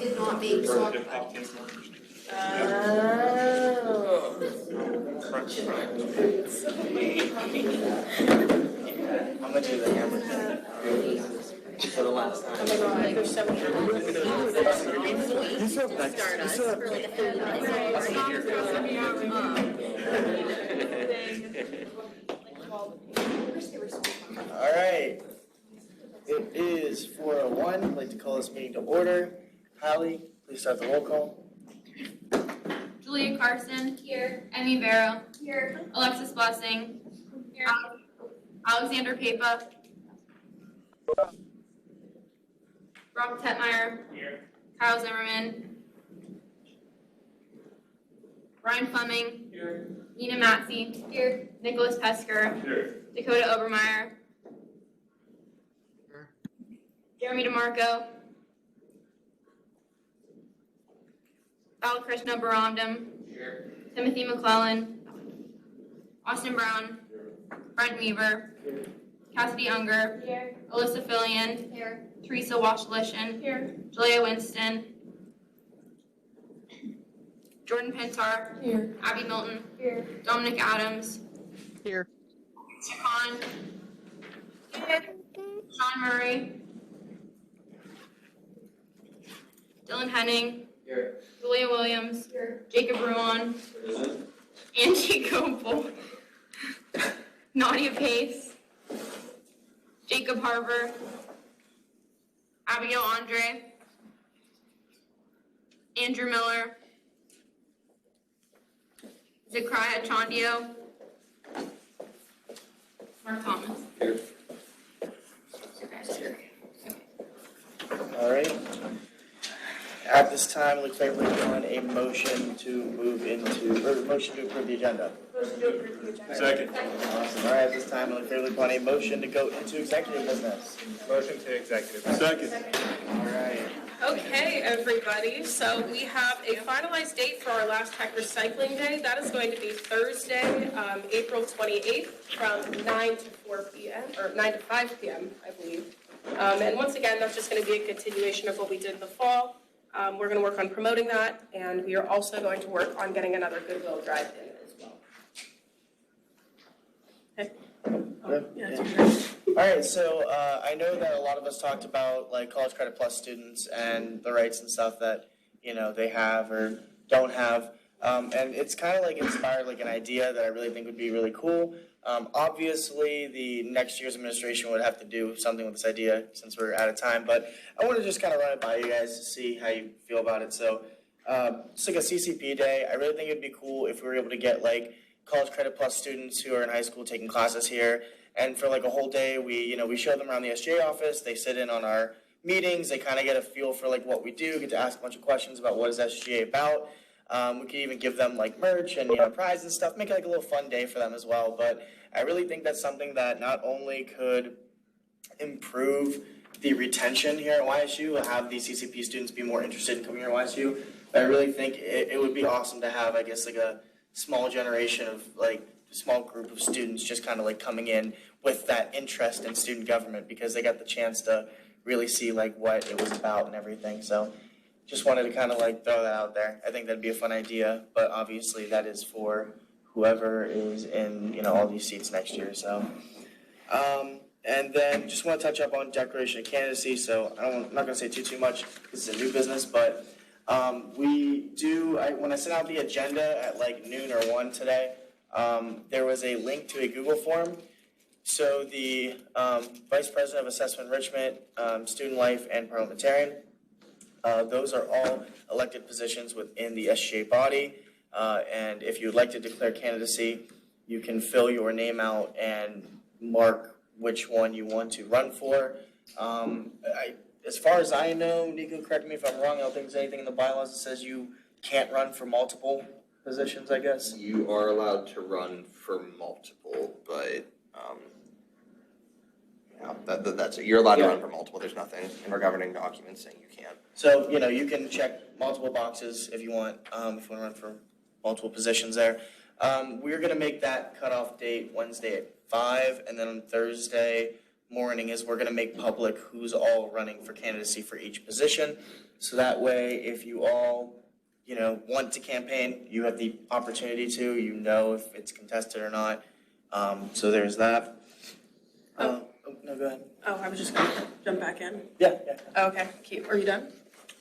did not make salt. Oh. I'm gonna do the hammer for the last time. Oh my god, there's so many. You still have next. You still have. All right. It is 4:01. I'd like to call this meeting to order. Hallie, please start the roll call. Julia Carson. Here. Emmy Barrow. Here. Alexis Blessing. Here. Alexander Papa. Rob Tetmeyer. Here. Kyle Zimmerman. Ryan Fleming. Here. Nina Matzi. Here. Nicholas Pesker. Here. Dakota Obermeyer. Here. Jeremy DeMarco. Balakrishna Baramdam. Here. Timothy McClellan. Austin Brown. Here. Brent Weaver. Here. Cassidy Unger. Here. Alyssa Fillion. Here. Teresa Washlishin. Here. Julia Winston. Jordan Pintar. Here. Abby Milton. Here. Dominic Adams. Here. Khan. Here. Sean Murray. Dylan Henning. Here. Julia Williams. Here. Jacob Ruan. Angie Gopel. Nadia Pace. Jacob Harbour. Abigail Andre. Andrew Miller. Zakraya Chandio. Mark Thomas. Here. All right. At this time, it looks like we're doing a motion to move into, or motion to approve the agenda. Motion to approve the agenda. Second. Awesome. All right, at this time, it looks like we're doing a motion to go into executive business. Motion to executive. Second. All right. Okay, everybody, so we have a finalized date for our last tech recycling day. That is going to be Thursday, April 28th from 9 to 4 p.m., or 9 to 5 p.m., I believe. And once again, that's just going to be a continuation of what we did in the fall. We're going to work on promoting that, and we are also going to work on getting another Goodwill drive in as well. Okay. Good. Yeah. All right, so I know that a lot of us talked about like College Credit Plus students and the rights and stuff that, you know, they have or don't have. And it's kind of like inspired like an idea that I really think would be really cool. Obviously, the next year's administration would have to do something with this idea since we're out of time, but I want to just kind of run it by you guys to see how you feel about it. So it's like a CCP day. I really think it'd be cool if we were able to get like College Credit Plus students who are in high school taking classes here, and for like a whole day, we show them around the SGA office. They sit in on our meetings. They kind of get a feel for like what we do, get to ask a bunch of questions about what is SGA about. We could even give them like merch and prizes and stuff, make it like a little fun day for them as well. But I really think that's something that not only could improve the retention here at YSU, have these CCP students be more interested in coming here at YSU, but I really think it would be awesome to have, I guess, like a small generation of like a small group of students just kind of like coming in with that interest in student government because they got the chance to really see like what it was about and everything. So just wanted to kind of like throw that out there. I think that'd be a fun idea, but obviously that is for whoever is in all these seats next year. So and then just want to touch up on declaration of candidacy. So I'm not going to say too much because it's a new business, but when I sent out the agenda at like noon or 1 today, there was a link to a Google form. So the Vice President of Assessment Enrichment, Student Life, and Parliamentarian, those are all elected positions within the SGA body. And if you would like to declare candidacy, you can fill your name out and mark which one you want to run for. As far as I know, Nico, correct me if I'm wrong, I don't think there's anything in the bylaws that says you can't run for multiple positions, I guess. You are allowed to run for multiple, but that's it. You're allowed to run for multiple. There's nothing in our governing documents saying you can't. So, you can check multiple boxes if you want to run for multiple positions there. We're going to make that cutoff date Wednesday at 5, and then on Thursday morning is we're gonna make public who's all running for candidacy for each position. So that way, if you all, want to campaign, you have the opportunity to, if it's contested or not. So there's that. No, go ahead. Oh, I was just gonna jump back in. Yeah. Oh, okay, cute. Are you done?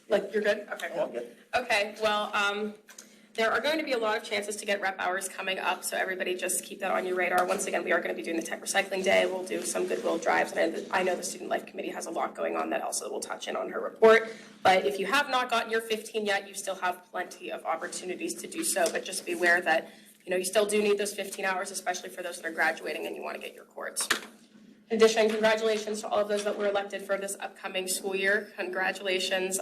Like, you're good? Okay, Yeah, cool. good. Okay, well, there are going to be a lot of chances to get rep hours coming up, so everybody just keep that on your radar. Once again, we are going to be doing the tech recycling day. We'll do some goodwill drives, and I know the Student Life Committee has a lot going on that also will touch in on her report. But if you have not gotten your 15 yet, you still have plenty of opportunities to do so, but just be aware that, you still do need those 15 hours, especially for those that are graduating and you want to get your cords. In addition, congratulations to all of those that were elected for this upcoming school year. Congratulations,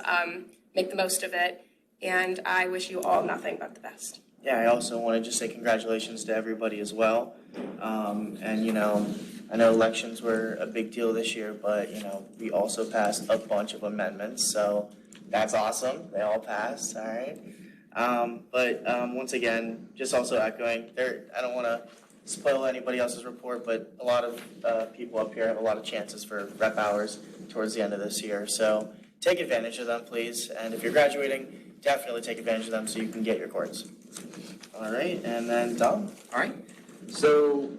make the most of it, and I wish you all nothing but the best. Yeah, I also want to just say congratulations to everybody as well. I know elections were a big deal this year, but, we also passed a bunch of amendments, so that's awesome. They all passed, all right? Once again, just also echoing, I don't want to spoil anybody else's report, but a lot of people up here have a lot of chances for rep hours towards the end of this year. So take advantage of them, please. And if you're graduating, definitely take advantage of them so you can get your cords. All right, and then Dom. All right, so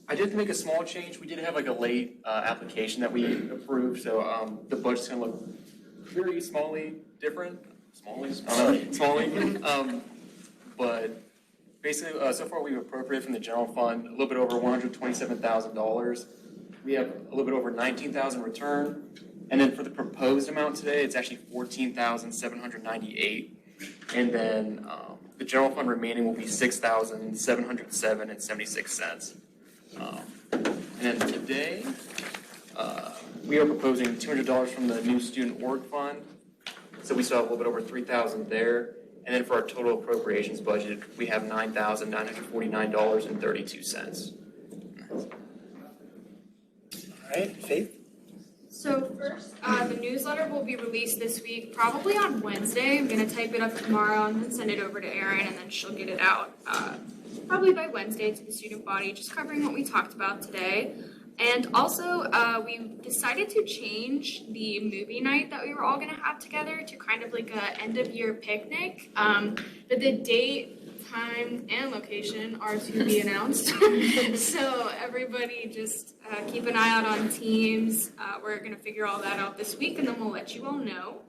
I did make a small change. We did have like a late application that we approved, so the budget's gonna look very smally different. But basically, so far we've appropriated from the general fund a little bit over $127,000. We have a little bit over $19,000 return, and then for the proposed amount today, it's actually $14,798, and then the general fund remaining will be $6,707.76. And then today, we are proposing $200 from the new student org fund. So we still have a little bit over $3,000 there. And then for our total appropriations budget, we have $9,949.32. All right, Faith. So first, the newsletter will be released this week, probably on Wednesday. I'm gonna type it up tomorrow and then send it over to Erin, and then she'll get it out probably by Wednesday to the student body, just covering what we talked about today. And also, we decided to change the movie night that we were all gonna have together to kind of like a end of year picnic. But the date, time, and location are to be announced. So everybody just keep an eye out on Teams. We're gonna figure all that out this week, and then we'll let you all know.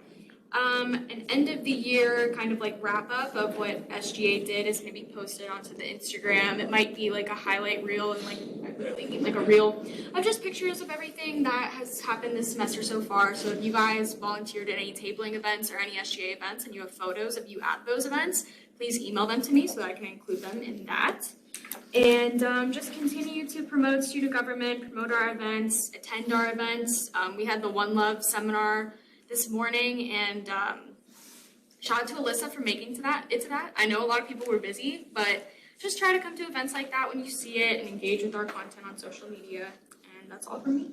An end of the year kind of like wrap up of what SGA did is going to be posted onto the Instagram. It might be like a highlight reel and like I really mean like a reel of just pictures of everything that has happened this semester so far. So if you guys volunteered at any tabling events or any SGA events and you have photos of you at those events, please email them to me so that I can include them in that. And just continue to promote student government, promote our events, attend our events. We had the One Love seminar this morning, and shout out to Alyssa for making it to that. I know a lot of people were busy, but just try to come to events like that when you see it and engage with our content on social media. And that's all from me.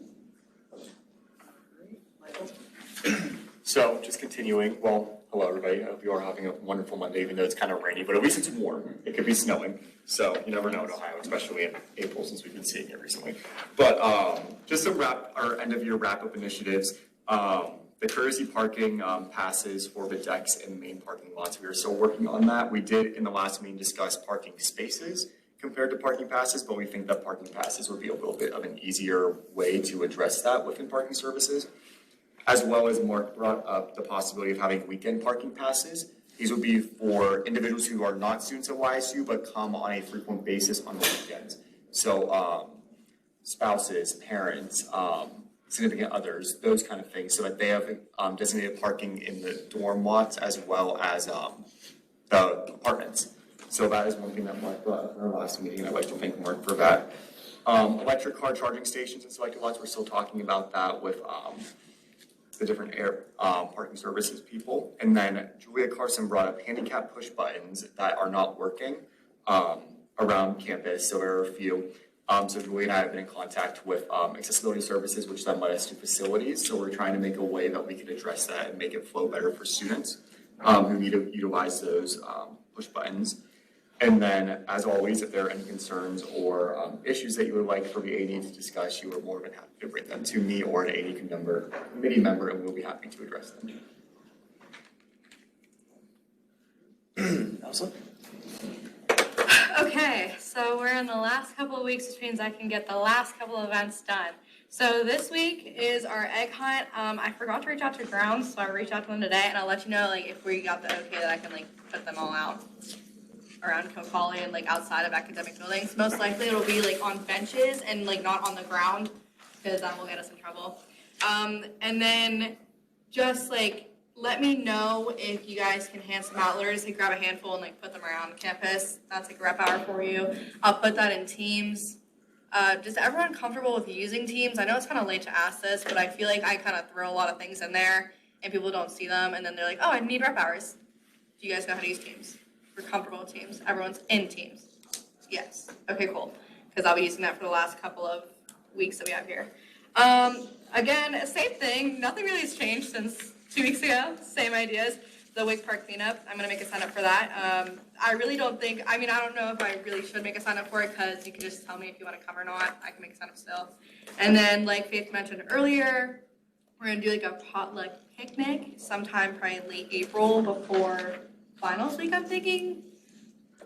So just continuing, well, hello everybody. I hope you are having a wonderful Monday, even though it's kind of rainy, but at least it's warm. It could be snowing, so you never know in Ohio, especially in April since we've been seeing it recently. But just to wrap our end of year wrap up initiatives, the courtesy parking passes for the decks and the main parking lots. We are still working on that. We did in the last meeting discuss parking spaces compared to parking passes, but we think that parking passes would be a little bit of an easier way to address that within parking services. As well as Mark brought up the possibility of having weekend parking passes. These would be for individuals who are not students at YSU but come on a frequent basis on the weekends. So spouses, parents, significant others, those kind of things, so that they have designated parking in the dorm lots as well as the apartments. So that is one thing that Mark brought up in our last meeting. I'd like to thank Mark for that. Electric car charging stations and selected lots, we're still talking about that with the different parking services people. And then Julia Carson brought up handicap push buttons that are not working around campus. So there are a few. So Julie and I have been in contact with accessibility services, which then led us to facilities. So we're trying to make a way that we can address that and make it flow better for students who need to utilize those push buttons. And then, as always, if there are any concerns or issues that you would like for the AD to discuss, you are more than happy to bring them to me or an AD committee member, and we'll be happy to address them. Elsa? Okay, so we're in the last couple of weeks, which means I can get the last couple of events done. So this week is our egg hunt. I forgot to reach out to grounds, so I reached out to them today, and I'll let you know like if we got the okay that I can like put them all out around Kokali and like outside of academic buildings. Most likely it'll be like on benches and like not on the ground because that will get us in trouble. And then just like let me know if you guys can hand some out. Literally just like grab a handful and like put them around campus. That's like a rep hour for you. I'll put that in Teams. Is everyone comfortable with using Teams? I know it's kind of late to ask this, but I feel like I kind of throw a lot of things in there and people don't see them and then they're like, oh, I need rep hours. Do you guys know how to use Teams? We're comfortable with Teams. Everyone's in Teams. Yes. Okay, cool. Because I'll be using that for the last couple of weeks that we have here. Again, same thing. Nothing really has changed since 2 weeks ago. Same ideas. The Wake Park cleanup. I'm going to make a sign up for that. I really don't think, I don't know if I really should make a sign up for it because you can just tell me if you want to come or not. I can make a sign up still. And then, like Faith mentioned earlier, we're going to do like a potluck picnic sometime probably late April before finals week, I'm thinking.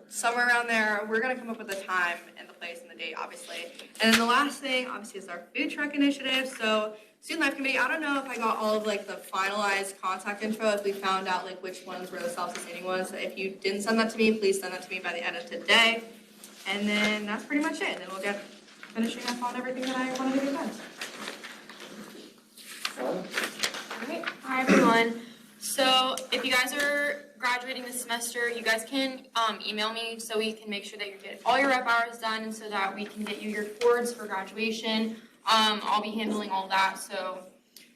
Somewhere around there. We're going to come up with a time and the place and the date, obviously. And then the last thing, obviously, is our food truck initiative. So Student Life Committee, I don't know if I got all of like the finalized contact info, if we found out like which ones were the self-sustaining ones. So if you didn't send that to me, please send that to me by the end of today. And then that's pretty much it. And then we'll get finishing up on everything that I wanted to get done. Alright, hi everyone. So if you guys are graduating this semester, you guys can email me so we can make sure that you get all your rep hours done and so that we can get you your boards for graduation. I'll be handling all that, so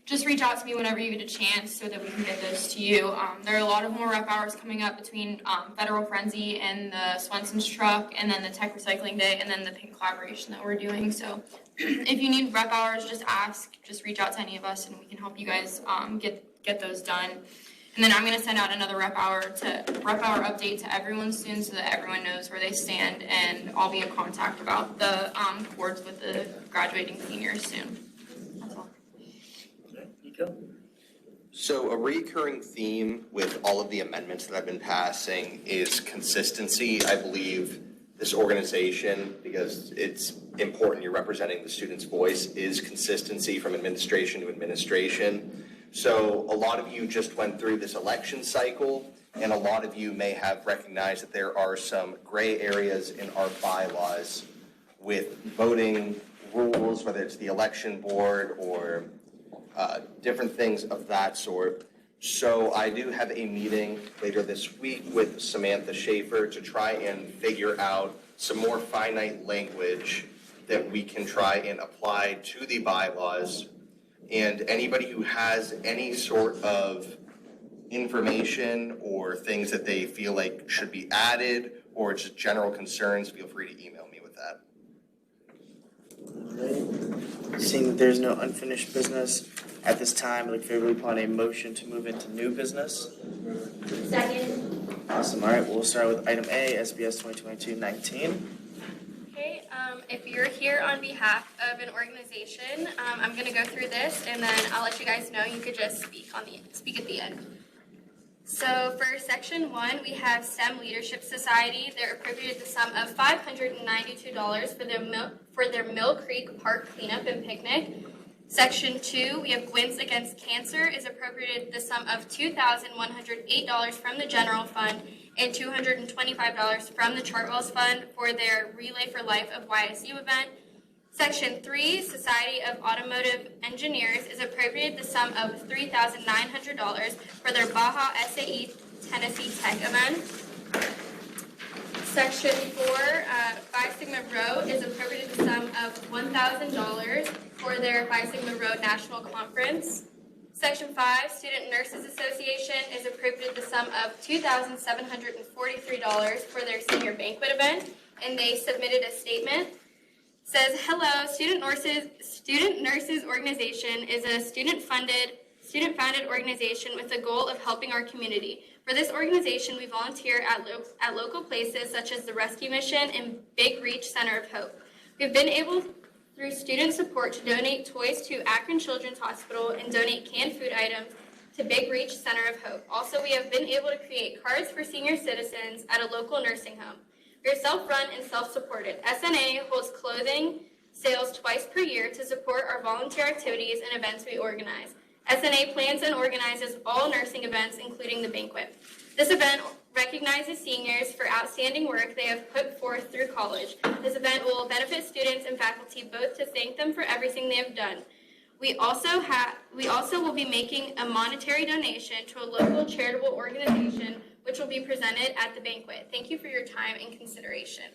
just reach out to me whenever you get a chance so that we can get those to you. There are a lot of more rep hours coming up between Federal Frenzy and the Swenson's truck and then the Tech Recycling Day and then the Pink Collaboration that we're doing. So if you need rep hours, just reach out to any of us and we can help you guys get those done. And then I'm going to send out another rep hour update to everyone soon so that everyone knows where they stand, and I'll be in contact about the boards with the graduating seniors soon. That's all. Okay, Nico? So a recurring theme with all of the amendments that I've been passing is consistency. I believe this organization, because it's important you're representing the student's voice, is consistency from administration to administration. So a lot of you just went through this election cycle, and a lot of you may have recognized that there are some gray areas in our bylaws with voting rules, whether it's the election board or different things of that sort. So I do have a meeting later this week with Samantha Schaefer to try and figure out some more finite language that we can try and apply to the bylaws. And anybody who has any sort of information or things that they feel like should be added or just general concerns, feel free to email me with that. Alright. Seeing that there's no unfinished business at this time, I'd like favorably upon a motion to move into new business. Second. Awesome. All right, we'll start with item A, SBS 2022-19. Okay, if you're here on behalf of an organization, I'm going to go through this and then I'll let you guys know. You could just speak at the end. So for section 1, we have STEM Leadership Society. They're appropriated the sum of $592 for their Mill Creek Park cleanup and picnic. Section 2, we have Gwyn's Against Cancer is appropriated the sum of $2,108 from the general fund and $225 from the Chartwells Fund for their Relay for Life of YSU event. Section 3, Society of Automotive Engineers is appropriated the sum of $3,900 for their Baja SAE Tennessee Tech event. Section 4, Phi Sigma Rho is appropriated the sum of $1,000 for their Phi Sigma Rho National Conference. Section 5, Student Nurses Association is appropriated the sum of $2,743 for their senior banquet event, and they submitted a statement. It says, hello, Student Nurses Organization is a student-funded student-founded organization with the goal of helping our community. For this organization, we volunteer at local places such as the Rescue Mission and Big Reach Center of Hope. We've been able, through student support, to donate toys to Akron Children's Hospital and donate canned food items to Big Reach Center of Hope. Also, we have been able to create cards for senior citizens at a local nursing home. We are self-run and self-supported. SNA holds clothing sales twice per year to support our volunteer activities and events we organize. SNA plans and organizes all nursing events, including the banquet. This event recognizes seniors for outstanding work they have put forth through college. This event will benefit students and faculty both to thank them for everything they have done. We also will be making a monetary donation to a local charitable organization, which will be presented at the banquet. Thank you for your time and consideration.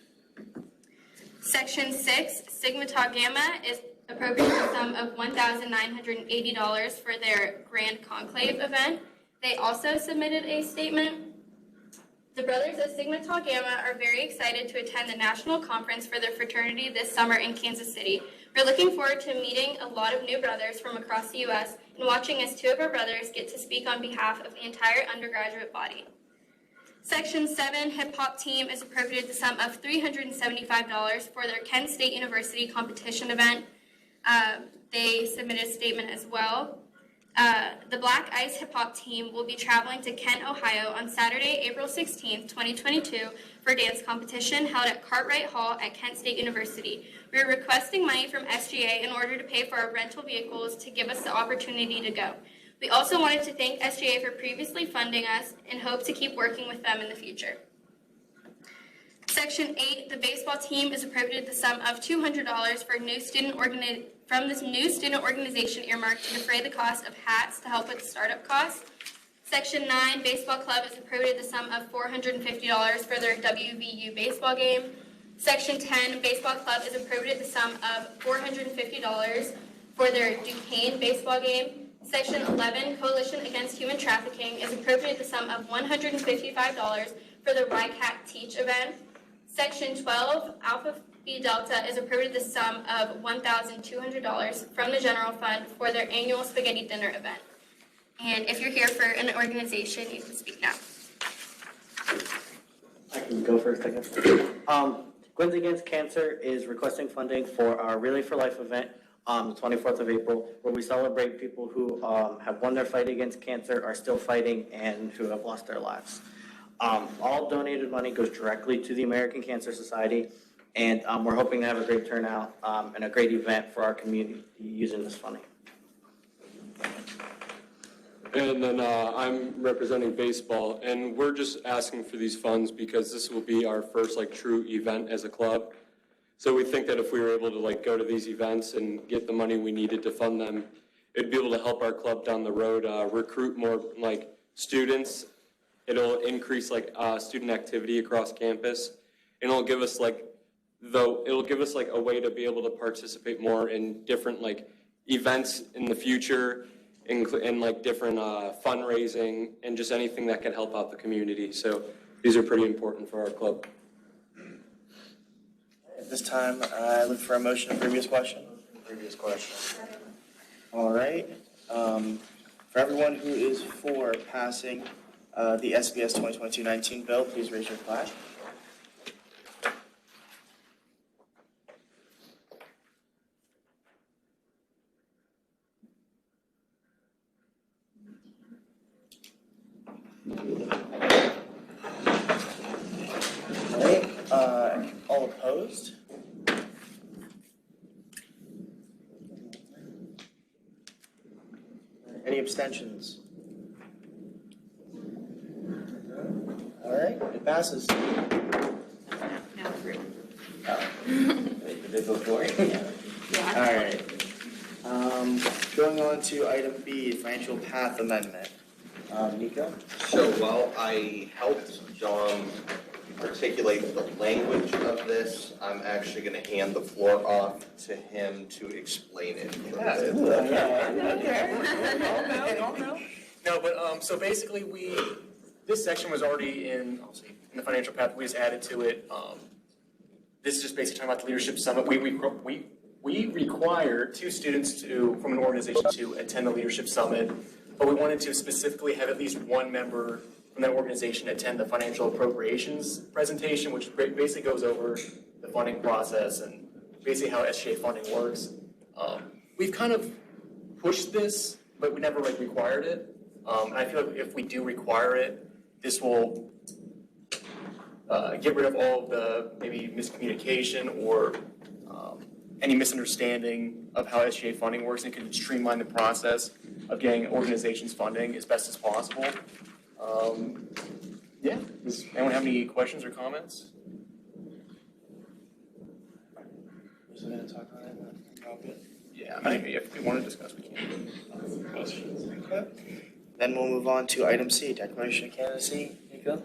Section 6, Sigma Tau Gamma is appropriating a sum of $1,980 for their Grand Conclave event. They also submitted a statement. The Brothers of Sigma Tau Gamma are very excited to attend the national conference for their fraternity this summer in Kansas City. We're looking forward to meeting a lot of new brothers from across the U.S. and watching as 2 of our brothers get to speak on behalf of the entire undergraduate body. Section 7, Hip Hop Team is appropriated the sum of $375 for their Kent State University competition event. They submitted a statement as well. The Black Ice Hip Hop Team will be traveling to Kent, Ohio on Saturday, April 16th, 2022 for a dance competition held at Cartwright Hall at Kent State University. We are requesting money from SGA in order to pay for our rental vehicles to give us the opportunity to go. We also wanted to thank SGA for previously funding us and hope to keep working with them in the future. Section 8, the baseball team is appropriated the sum of $200 for from this new student organization earmarked to defray the cost of hats to help with startup costs. Section 9, baseball club is appropriated the sum of $450 for their WVU baseball game. Section 10, baseball club is appropriated the sum of $450 for their Duquesne baseball game. Section 11, Coalition Against Human Trafficking is appropriated the sum of $155 for the RICAC Teach event. Section 12, Alpha Phi Delta is appropriated the sum of $1,200 from the general fund for their annual spaghetti dinner event. And if you're here for an organization, you can speak now. I can go for a second. Gwins Against Cancer is requesting funding for our Relay for Life event on the 24th of April, where we celebrate people who have won their fight against cancer, are still fighting, and who have lost their lives. All donated money goes directly to the American Cancer Society, and we're hoping to have a great turnout and a great event for our community using this funding. And then I'm representing baseball, and we're just asking for these funds because this will be our first true event as a club. So we think that if we were able to go to these events and get the money we needed to fund them, it'd be able to help our club down the road recruit more students. It'll increase student activity across campus, and it'll give us a way to be able to participate more in different events in the future, and different fundraising and just anything that can help out the community. So these are pretty important for our club. At this time, I look for a motion on previous question. All right. For everyone who is for passing the SBS 2022-19 bill, please raise your flag. All right. All opposed? Any abstentions? All right, it passes. Now through. Wait, did it before? Yeah. All right. Going on to item B, financial path amendment. Nico? So while I helped John articulate the language of this, I'm actually going to hand the floor off to him to explain it. No, but so basically this section was already in the financial path. We just added to it. This is just basically talking about the leadership summit. We require 2 students from an organization to attend the leadership summit. but we wanted to specifically have at least one member from that organization attend the financial appropriations presentation, which basically goes over the funding process and basically how SGA funding works. We've kind of pushed this, but we never required it. And I feel like if we do require it, this will get rid of all of the maybe miscommunication or any misunderstanding of how SGA funding works, and can streamline the process of getting organizations funding as best as possible. Yeah, does anyone have any questions or comments? Was I gonna talk on it? Yeah, I mean, if we want to discuss, we can. Okay. Then we'll move on to item C, declaration of candidacy. Nico?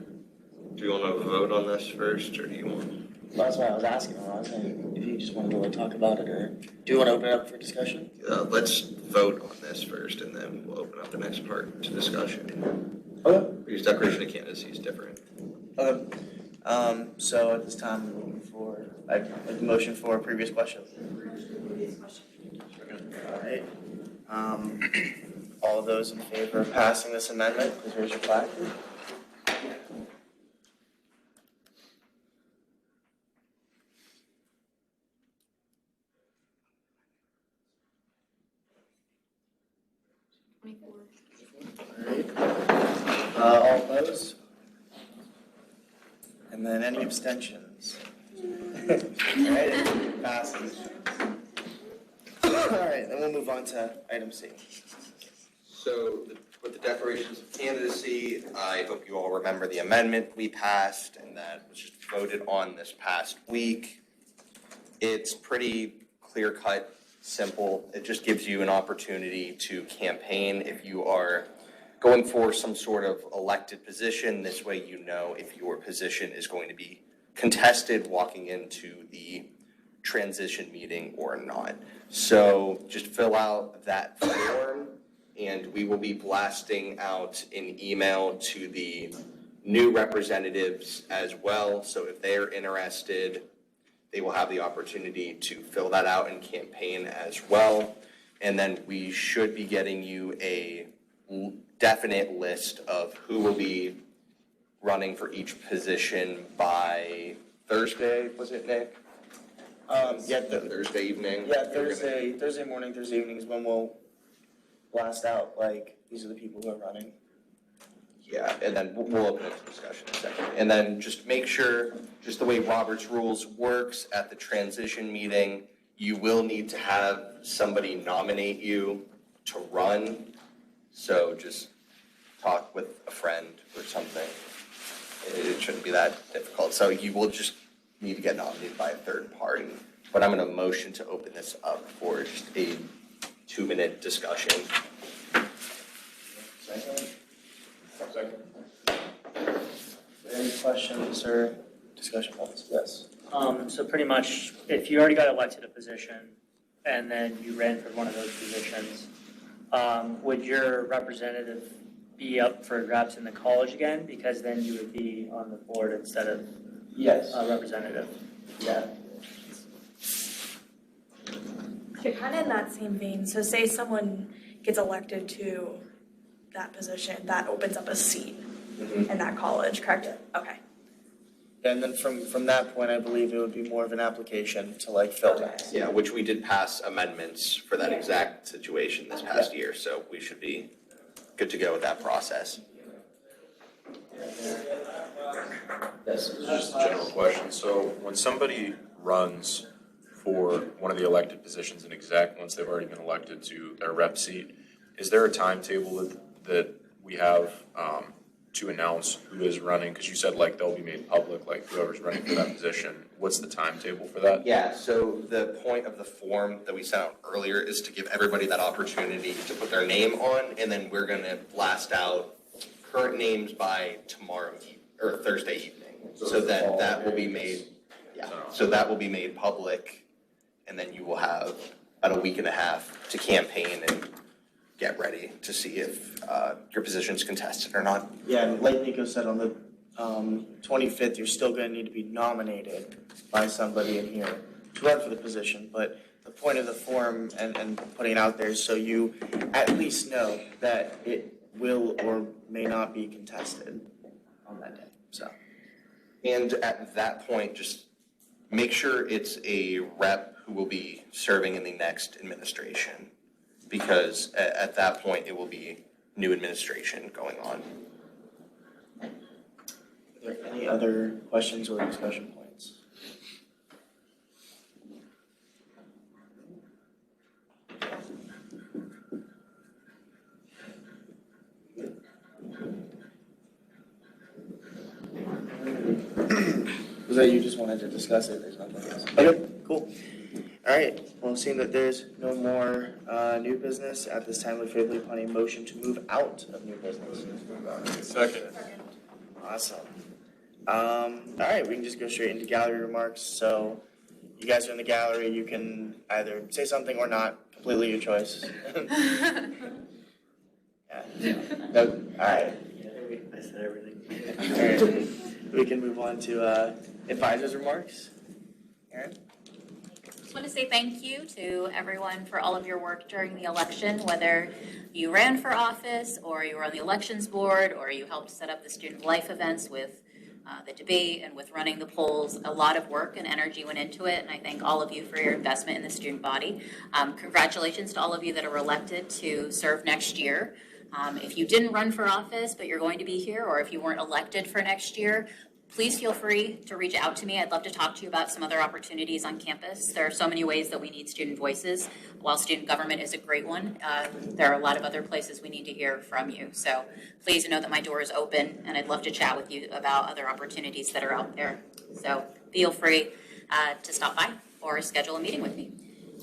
Do you want to vote on this first, or do you want? Well, that's why I was asking. I was saying if you just want to go and talk about it, or do you want to open it up for discussion? Let's vote on this first, and then we'll open up the next part to discussion. Okay. Because declaration of candidacy is different. Okay. So at this time, we're looking for a motion for a previous question. All right. All of those in favor of passing this amendment, please raise your flag. All opposed? And then any abstentions? All right, it passes. All right, then we'll move on to item C. So with the declarations of candidacy, I hope you all remember the amendment we passed and that was just voted on this past week. It's pretty clear-cut, simple. It just gives you an opportunity to campaign if you are going for some sort of elected position. This way you know if your position is going to be contested walking into the transition meeting or not. So just fill out that form and we will be blasting out an email to the new representatives as well. So if they're interested, they will have the opportunity to fill that out and campaign as well. And then we should be getting you a definite list of who will be running for each position by Thursday, was it, Nick? Yeah, Thursday evening? Yeah, Thursday morning, Thursday evening is when we'll blast out, like, these are the people who are running. Yeah, and then we'll open up the discussion in a second. And then just make sure, just the way Robert's Rules works at the transition meeting, you will need to have somebody nominate you to run. So just talk with a friend or something. It shouldn't be that difficult. So you will just need to get nominated by a third party. But I'm going to motion to open this up for just a 2-minute discussion. Second? Any questions or discussion points? Yes. So pretty much, if you already got elected a position and then you ran for one of those positions, would your representative be up for grabs in the college again? Because then you would be on the board instead of Yes. a representative. Yeah. Okay, kind of in that same vein, so say someone gets elected to that position, that opens up a seat in that college, correct? Okay. And then from that point, I believe it would be more of an application to like fill that. Yeah, which we did pass amendments for that exact situation this past year, so we should be good to go with that process. Yes. This is just a general question. So when somebody runs for one of the elected positions in exec, once they've already been elected to their rep seat, is there a timetable that we have to announce who is running? Because you said like they'll be made public, like whoever's running for that position. What's the timetable for that? Yeah, so the point of the form that we sent out earlier is to give everybody that opportunity to put their name on, and then we're gonna blast out current names by tomorrow or Thursday evening. So that that will be made, so that will be made public, and then you will have about a week and a half to campaign and get ready to see if your position's contested or not. Yeah, and like Nico said, on the 25th, you're still going to need to be nominated by somebody in here to run for the position. But the point of the forum and putting it out there so you at least know that it will or may not be contested on that day, so. And at that point, just make sure it's a rep who will be serving in the next administration, because at that point, it will be new administration going on. Are there any other questions or discussion points? Was that you just wanted to discuss it? There's nothing else. Okay, cool. All right, well, seeing that there's no more new business, at this time, we favorably upon a motion to move out of new business. Second. Awesome. All right, we can just go straight into gallery remarks. So you guys are in the gallery, you can either say something or not, completely your choice. Yeah. Nope. All right. I said everything. All right. We can move on to advisors' remarks. Aaron? Just want to say thank you to everyone for all of your work during the election, whether you ran for office or you were on the elections board or you helped set up the student life events with the debate and with running the polls. A lot of work and energy went into it, and I thank all of you for your investment in the student body. Congratulations to all of you that are elected to serve next year. If you didn't run for office, but you're going to be here, or if you weren't elected for next year, please feel free to reach out to me. I'd love to talk to you about some other opportunities on campus. There are so many ways that we need student voices. While student government is a great one, there are a lot of other places we need to hear from you. So please know that my door is open, and I'd love to chat with you about other opportunities that are out there. So feel free to stop by or schedule a meeting with me.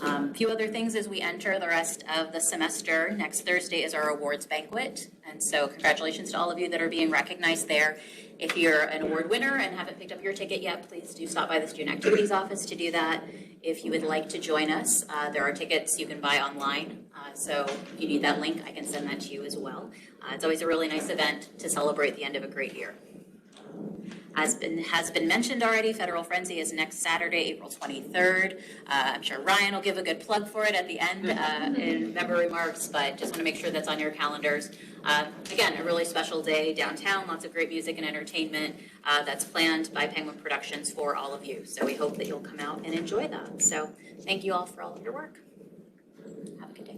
A few other things as we enter the rest of the semester. Next Thursday is our awards banquet, and so congratulations to all of you that are being recognized there. If you're an award winner and haven't picked up your ticket yet, please do stop by the Student Activities Office to do that. If you would like to join us, there are tickets you can buy online, so if you need that link, I can send that to you as well. It's always a really nice event to celebrate the end of a great year. As has been mentioned already, Federal Frenzy is next Saturday, April 23rd. I'm sure Ryan will give a good plug for it at the end in member remarks, but just want to make sure that's on your calendars. Again, a really special day downtown, lots of great music and entertainment that's planned by Penguin Productions for all of you. So we hope that you'll come out and enjoy that. So thank you all for all of your work. Have a good day.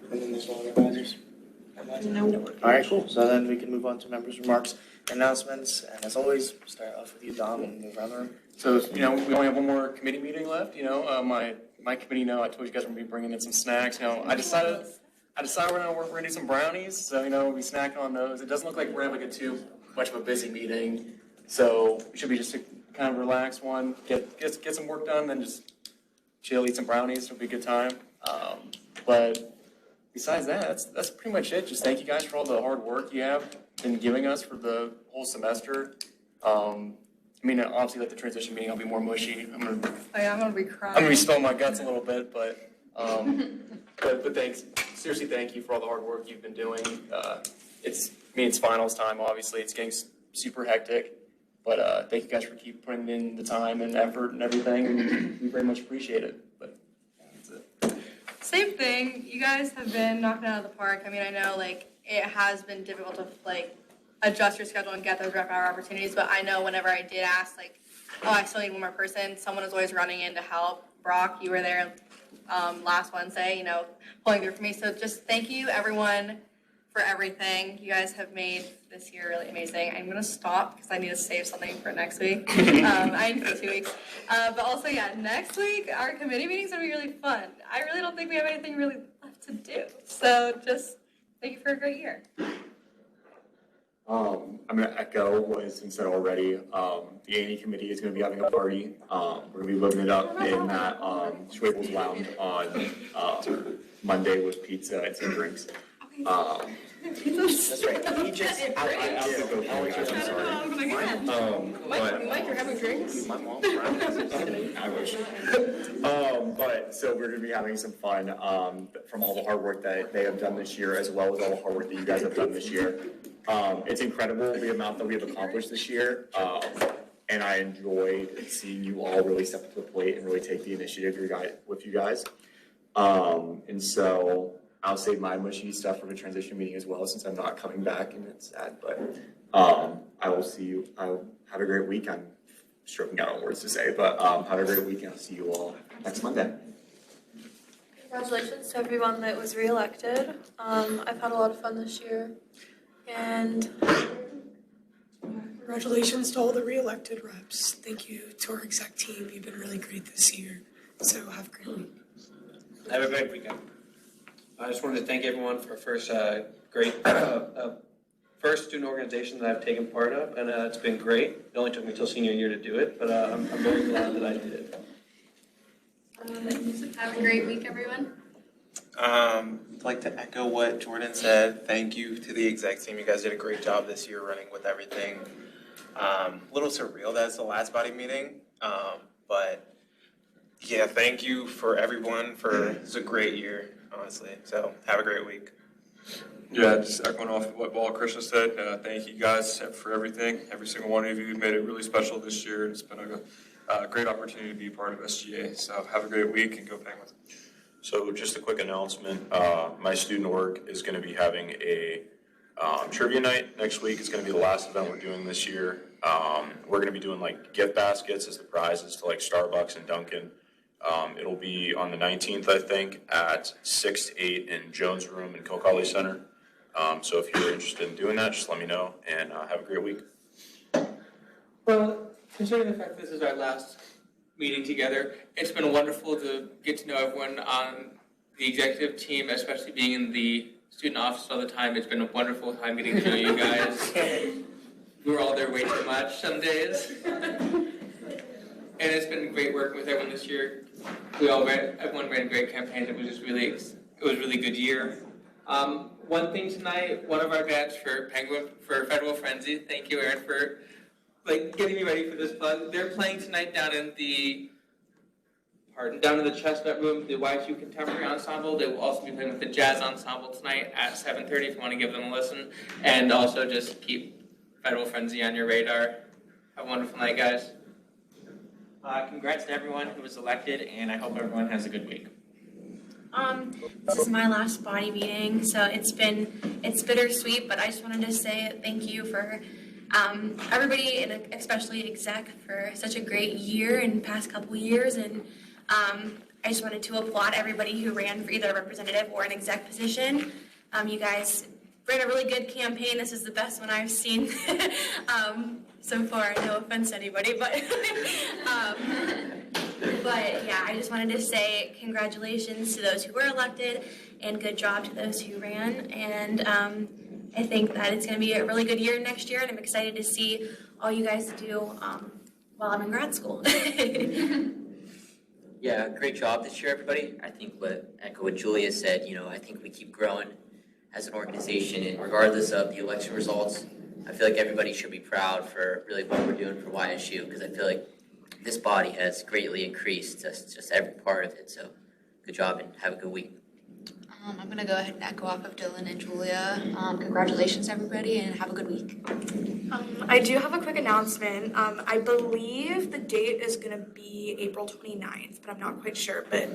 And then there's one of the advisors. No. All right, cool. So then we can move on to members' remarks and announcements. And as always, start off with you, Dom, and move around the room. So, we only have one more committee meeting left, my committee, I told you guys we're gonna be bringing in some snacks, I decided we're gonna do some brownies, so, we'll be snacking on those. It doesn't look like we're having too much of a busy meeting, so it should be just a kind of relaxed one, get some work done, then just chill, eat some brownies, it'll be a good time. But besides that, that's pretty much it. Just thank you guys for all the hard work you have been giving us for the whole semester. Obviously, like the transition meeting, I'll be more mushy. I'm gonna be crying. I'm gonna be spilling my guts a little bit, but thanks. Seriously, thank you for all the hard work you've been doing. It's finals time. Obviously, it's getting super hectic, but thank you guys for keep putting in the time and effort and everything. And we very much appreciate it. But that's it. Same thing. You guys have been knocking it out of the park. I know it has been difficult to adjust your schedule and get those rep hour opportunities, but I know whenever I did ask I still need one more person, someone was always running in to help. Brock, you were there last Wednesday, pulling through for me. So just thank you everyone for everything. You guys have made this year really amazing. I'm gonna stop because I need to save something for next week. I need for 2 weeks. But also, next week our committee meeting's gonna be really fun. I really don't think we have anything really left to do. So just thank you for a great year. I'm going to echo what has been said already. The A&E committee is going to be having a party. We're going to be living it up in that Schwabel's Lounge on Monday with pizza and some drinks. That's right. He just outlined I'm sorry. Mike, you're having drinks? My mom's friend. I wish. But so we're gonna be having some fun from all the hard work that they have done this year, as well as all the hard work that you guys have done this year. It's incredible the amount that we have accomplished this year. And I enjoyed seeing you all really step up to the plate and really take the initiative with you guys. And so I'll save my mushy stuff for the transition meeting as well, since I'm not coming back, and it's sad, but I will see you. I'll have a great week. I'm stroking out on words to say, but have a great week, and I'll see you all next Monday. Congratulations to everyone that was reelected. I've had a lot of fun this year, and congratulations to all the re-elected reps. Thank you to our exec team. You've been really great this year. So have a great week. Have a great weekend. I just wanted to thank everyone for first great first student organization that I've taken part of, and it's been great. It only took me till senior year to do it, but I'm very glad that I did it. Have a great week, everyone. I'd like to echo what Jordan said. Thank you to the exec team. You guys did a great job this year running with everything. A little surreal that it's the last body meeting, but yeah, thank you for everyone it's a great year, honestly. So have a great week. Yeah, just echoing off of what Krishna said, thank you guys for everything. Every single one of you made it really special this year. It's been a great opportunity to be part of SGA. So have a great week and go Penguins. So just a quick announcement, my student org is going to be having a trivia night next week. It's going to be the last event we're doing this year. We're going to be doing like gift baskets as the prizes to like Starbucks and Dunkin'. It'll be on the 19th, I think, at 6 to 8 in Jones Room in Kilcawley Center. So if you're interested in doing that, just let me know, and have a great week. Well, considering the fact this is our last meeting together, it's been wonderful to get to know everyone on the executive team, especially being in the student office all the time. It's been a wonderful time getting to know you guys. We were all there way too much some days. And it's been great working with everyone this year. Everyone ran a great campaign. It was a really good year. One thing tonight, one of our dads for Federal Frenzy, thank you, Aaron, for getting me ready for this plug. They're playing tonight down in the Chestnut Room, the YSU Contemporary Ensemble. They will also be playing with the Jazz Ensemble tonight at 7:30 if you want to give them a listen. And also just keep Federal Frenzy on your radar. Have a wonderful night, guys. Congrats to everyone who was elected, and I hope everyone has a good week. This is my last body meeting, so it's bittersweet, but I just wanted to say thank you for everybody, and especially exec, for such a great year and past couple years, and I just wanted to applaud everybody who ran for either a representative or an exec position. You guys ran a really good campaign. This is the best one I've seen so far. No offense to anybody, but yeah, I just wanted to say congratulations to those who were elected and good job to those who ran. And I think that it's going to be a really good year next year, and I'm excited to see all you guys do while I'm in grad school. Yeah, great job this year, everybody. I think echo what Julia said, I think we keep growing as an organization, and regardless of the election results, I feel like everybody should be proud for really what we're doing for YSU, because I feel like this body has greatly increased just every part of it. So good job and have a good week. I'm going to go ahead and echo off of Dylan and Julia. Congratulations, everybody, and have a good week. I do have a quick announcement. I believe the date is going to be April 29th, but I'm not quite sure. But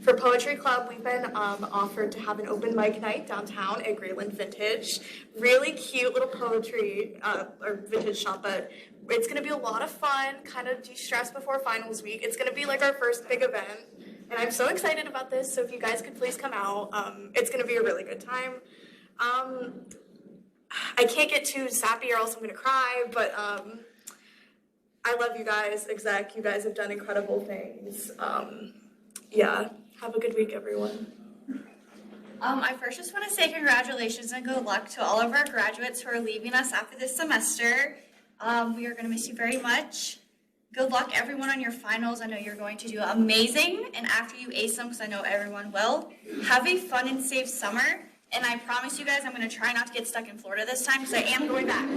for Poetry Club, we've been offered to have an open mic night downtown at Grayland Vintage. Really cute little poetry or vintage shop, but it's going to be a lot of fun, kind of de-stress before finals week. It's going to be like our first big event. And I'm so excited about this, so if you guys could please come out, it's going to be a really good time. I can't get too sappy or else I'm going to cry, but I love you guys, exec. You guys have done incredible things. Yeah, have a good week, everyone. I first just want to say congratulations and good luck to all of our graduates who are leaving us after this semester. We are going to miss you very much. Good luck, everyone, on your finals. I know you're going to do amazing. And after you ace them, because I know everyone will, have a fun and safe summer. And I promise you guys, I'm going to try not to get stuck in Florida this time because I am going back.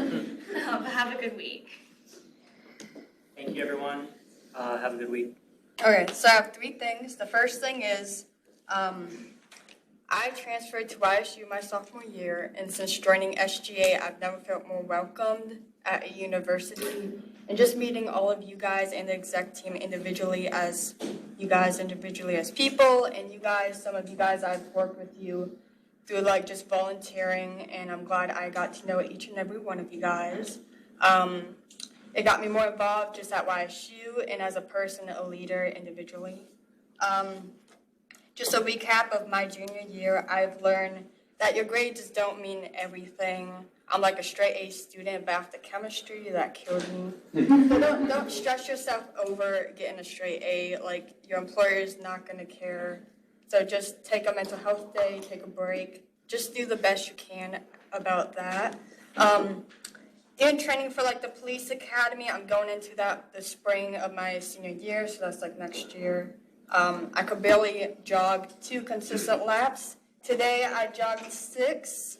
But have a good week. Thank you, everyone. Have a good week. Okay, so I have 3 things. The first thing is, I transferred to YSU my sophomore year, and since joining SGA, I've never felt more welcomed at a university. And just meeting all of you guys and the exec team individually as people, and you guys, some of you guys, I've worked with you through like just volunteering, and I'm glad I got to know each and every one of you guys. It got me more involved just at YSU and as a person, a leader individually. Just a recap of my junior year, I've learned that your grades don't mean everything. I'm like a straight A student, but after chemistry, that killed me. So don't stress yourself over getting a straight A. Like, your employer's not gonna care. So just take a mental health day, take a break. Just do the best you can about that. Doing training for like the police academy. I'm going into that the spring of my senior year, so that's like next year. I could barely jog 2 consistent laps. Today I jogged 6.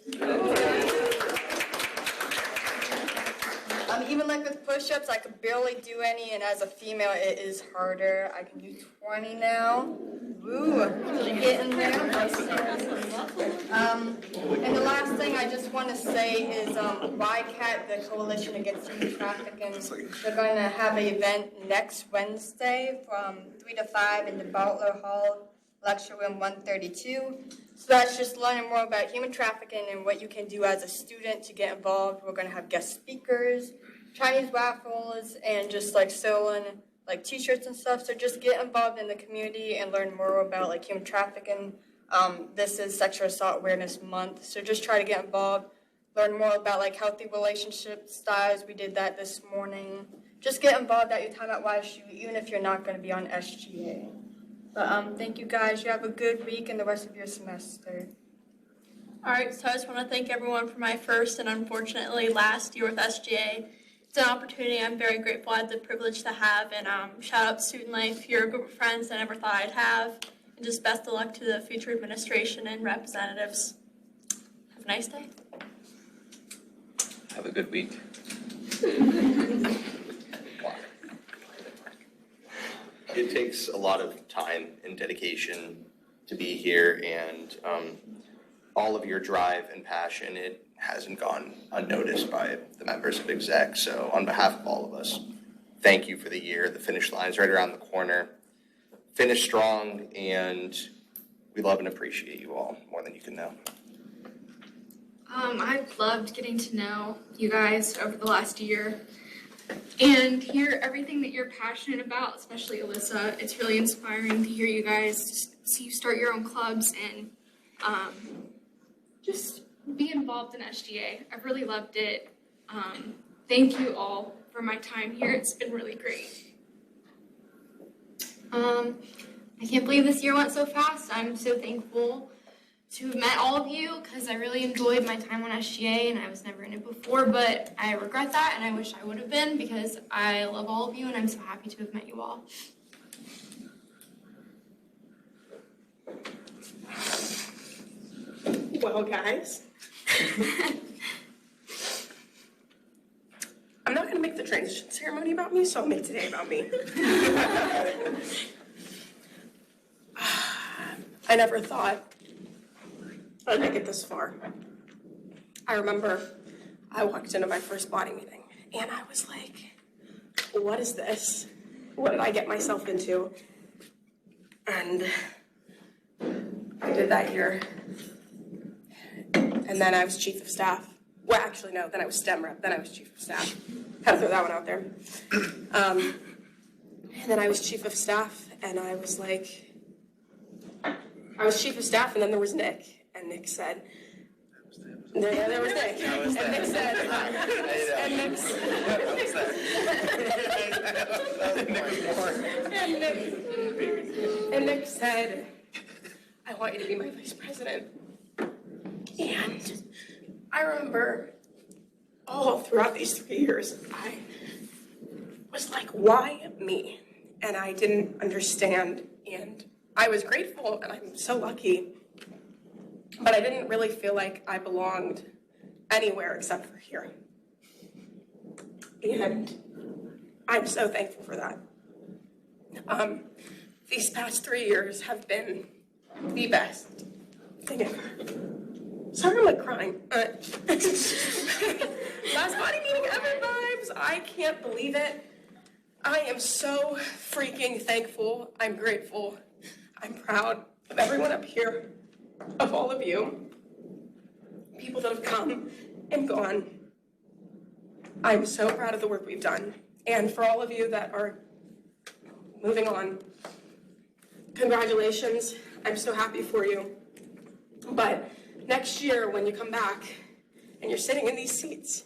Even like with push-ups, I could barely do any, and as a female, it is harder. I can do 20 now. Woo, getting there. And the last thing I just want to say is YCAT, the Coalition Against Human Trafficking, they're going to have an event next Wednesday from 3 to 5 in the Butler Hall, lecture room 132. So that's just learning more about human trafficking and what you can do as a student to get involved. We're going to have guest speakers, Chinese waffles, and just like selling like t-shirts and stuff. So just get involved in the community and learn more about like human trafficking. This is Sexual Assault Awareness Month, so just try to get involved, learn more about like healthy relationship styles. We did that this morning. Just get involved at your time at YSU, even if you're not going to be on SGA. But thank you guys. You have a good week and the rest of your semester. All right, so I just want to thank everyone for my first and unfortunately last year with SGA. It's an opportunity I'm very grateful I had the privilege to have, and shout out to Student Life. You're a group of friends I never thought I'd have, and just best of luck to the future administration and representatives. Have a nice day. Have a good week. It takes a lot of time and dedication to be here, and all of your drive and passion, it hasn't gone unnoticed by the members of exec. So on behalf of all of us, thank you for the year. The finish line's right around the corner. Finish strong, and we love and appreciate you all more than you can know. I've loved getting to know you guys over the last year and hear everything that you're passionate about, especially Alyssa. It's really inspiring to hear you guys see you start your own clubs and just be involved in SGA. I've really loved it. Thank you all for my time here. It's been really great. I can't believe this year went so fast. I'm so thankful to have met all of you because I really enjoyed my time on SGA and I was never in it before, but I regret that and I wish I would have been because I love all of you and I'm so happy to have met you all. Well, guys, I'm not going to make the transition ceremony about me, so I'll make today about me. I never thought I'd make it this far. I remember I walked into my first body meeting, and I was like, what is this? What did I get myself into? And I did that year. And then I was chief of staff. Well, actually, no, then I was STEM rep, then I was chief of staff. Had to throw that one out there. And then I was chief of staff, and I was like, I was chief of staff, and then there was Nick. And Nick said, there was Nick. And Nick said, and Nick said, I want you to be my vice president. And I remember all throughout these 3 years, I was like, why me? And I didn't understand, and I was grateful, and I'm so lucky but I didn't really feel like I belonged anywhere except for here. And I'm so thankful for that. These past 3 years have been the best thing ever. Sorry, I'm like crying. Last body meeting ever vibes. I can't believe it. I am so freaking thankful. I'm grateful. I'm proud of everyone up here, of all of you, people that have come and gone. I'm so proud of the work we've done. And for all of you that are moving on, congratulations. I'm so happy for you. But next year, when you come back and you're sitting in these seats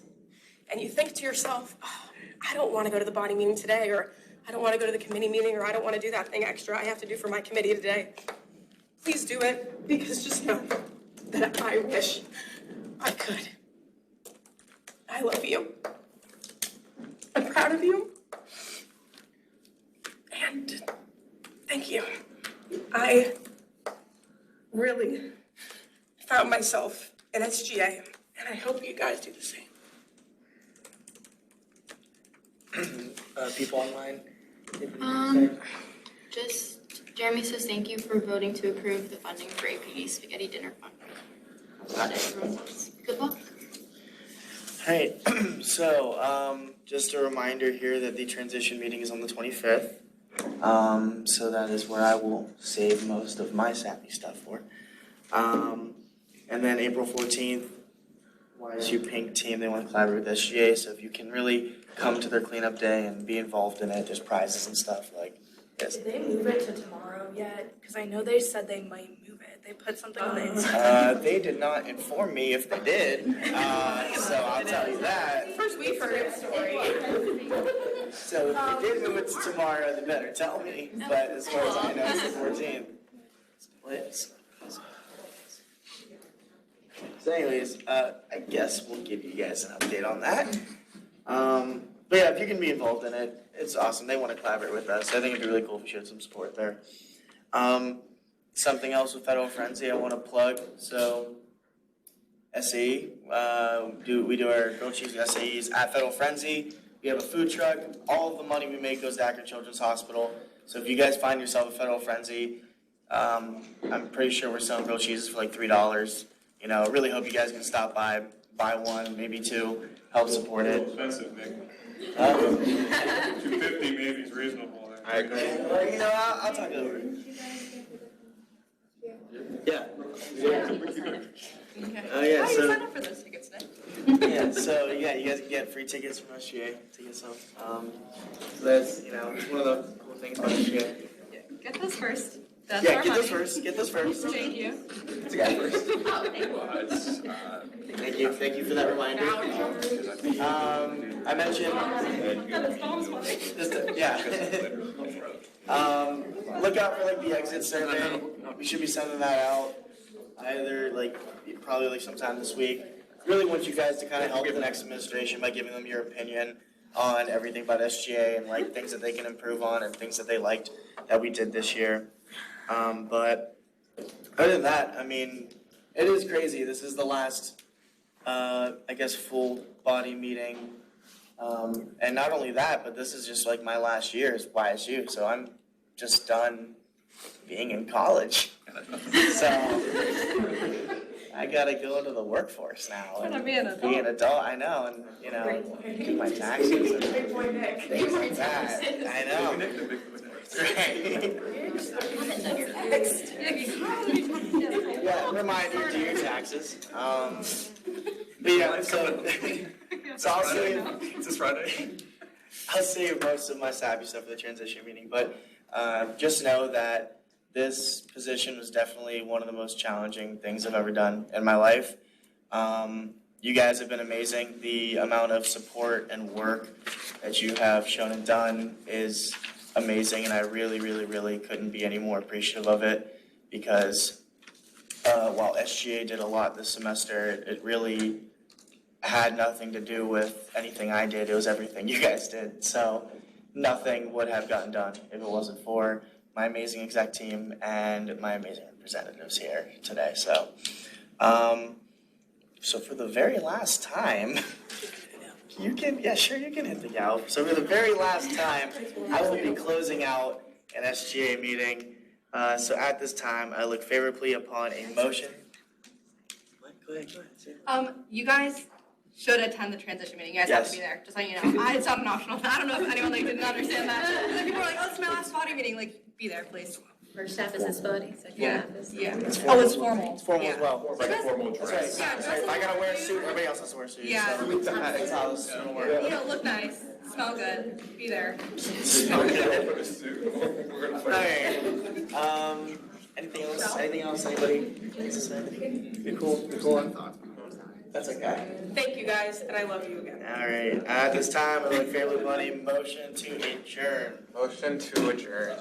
and you think to yourself, oh, I don't want to go to the body meeting today, or I don't want to go to the committee meeting, or I don't want to do that thing extra I have to do for my committee today. Please do it, because just know that I wish I could. I love you. I'm proud of you. And thank you. I really found myself in SGA, and I hope you guys do the same. People online? Just, Jeremy says thank you for voting to approve the funding for APD Spaghetti Dinner Fund. That's about it, everyone else. Good luck. Alright, so, just a reminder here that the transition meeting is on the 25th. So that is where I will save most of my sappy stuff for. And then April 14th, YSU Pink team, they want to collaborate with SGA, so if you can really come to their cleanup day and be involved in it, there's prizes and stuff, like, yes. Did they move it to tomorrow yet? Because I know they said they might move it. They put something on the Instagram. They did not inform me if they did, so I'll tell you that. First we've heard it, story. So if they did move it to tomorrow, they better tell me, but as far as I know, it's the 14th. Splits. So anyways, I guess we'll give you guys an update on that. But yeah, if you can be involved in it, it's awesome. They want to collaborate with us. I think it'd be really cool if we showed some support there. Something else with Federal Frenzy I want to plug. So SAE, we do our grilled cheese SAEs at Federal Frenzy. We have a food truck. All of the money we make goes to Akron Children's Hospital. So if you guys find yourself at Federal Frenzy, I'm pretty sure we're selling grilled cheeses for like $3. You know, I really hope you guys can stop by, buy one, maybe two, help support it. Expensive, Nick. $250 maybe is reasonable. I agree. Well, you know, I'll talk it over. Yeah. Oh yeah. How do So you sign up for those tickets, Nick? yeah. So yeah, you guys can get free tickets from SGA to get some. So that's it's one of the cool things about SGA. Get this first. That's Yeah, our get money. this first. Get this first. Thank you. It's a guy first. Oh, thank you. Thank you for that reminder. I mentioned. Look out for like the exit survey. We should be sending that out either probably sometime this week. Really want you guys to kind of help the next administration by giving them your opinion on everything about SGA and like things that they can improve on and things that they liked that we did this year. But other than that, I mean, it is crazy. This is the last, full body meeting. And not only that, but this is just like my last year as YSU. So I'm just done being in college. So I gotta go into the workforce now and be an adult. I know, and do my taxes and things like that. I know. Yeah, reminder, do your taxes. But yeah, so I'll save most of my sappy stuff for the transition meeting, but just know that this position was definitely one of the most challenging things I've ever done in my life. You guys have been amazing. The amount of support and work that you have shown and done is amazing, and I really, really, really couldn't be any more appreciative of it because while SGA did a lot this semester, it really had nothing to do with anything I did. It was everything you guys did. So nothing would have gotten done if it wasn't for my amazing exec team and my amazing representatives here today. So, so for the very last time, you can hit the gavel. So for the very last time, I will be closing out an SGA meeting. So at this time, I look favorably upon a motion. Go ahead. You guys should attend the transition meeting. You guys have to be there, just so you know. It's not an optional. I don't know if anyone didn't understand that. And then people are like, oh, it's my last body meeting. Like, be there, please. First half is this body, second Yeah. half is. Yeah. It's Oh, it's formal. It's formal Yeah. as well. It's like a formal That's dress. right. Yeah, That's right. If I gotta wear a suit, everybody else has to wear a suit. Yeah. So that's how this is gonna work. You know, look nice, smell good, be there. Alright, anything else? Anything else? Anybody? Be cool. That's okay. Thank you guys, and I love you again. Alright, at this time, I look favorably upon a motion to adjourn. Motion to adjourn.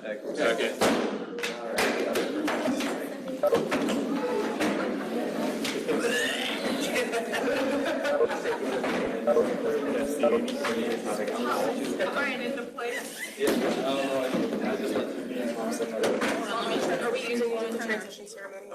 Brian into place. Are we using one of the transition ceremony?